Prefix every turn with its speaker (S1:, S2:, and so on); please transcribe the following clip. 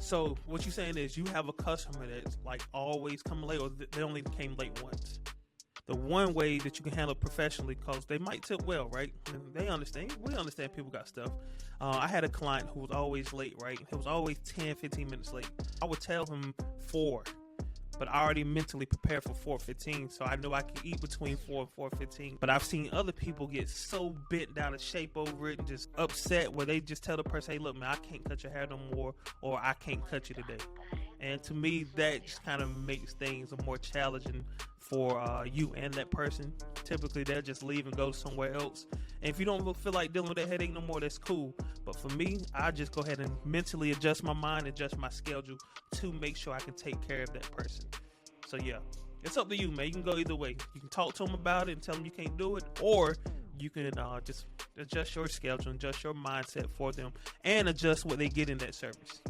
S1: So what you're saying is you have a customer that's like always coming late, or they only came late once. The one way that you can handle it professionally, because they might tip well, right? And they understand. We understand people got stuff. I had a client who was always late, right? He was always 10, 15 minutes late. I would tell him 4, but I already mentally prepared for 4:15, so I knew I could eat between 4 and 4:15. But I've seen other people get so bent down of shape over it and just upset where they just tell the person, hey, look, man, I can't cut your hair no more, or I can't cut you today. And to me, that just kind of makes things more challenging for you and that person. Typically, they'll just leave and go somewhere else. And if you don't feel like dealing with that headache no more, that's cool. But for me, I just go ahead and mentally adjust my mind, adjust my schedule to make sure I can take care of that person. So yeah, it's up to you, man. You can go either way. You can talk to them about it and tell them you can't do it, or you can just adjust your schedule, adjust your mindset for them, and adjust what they get in that service.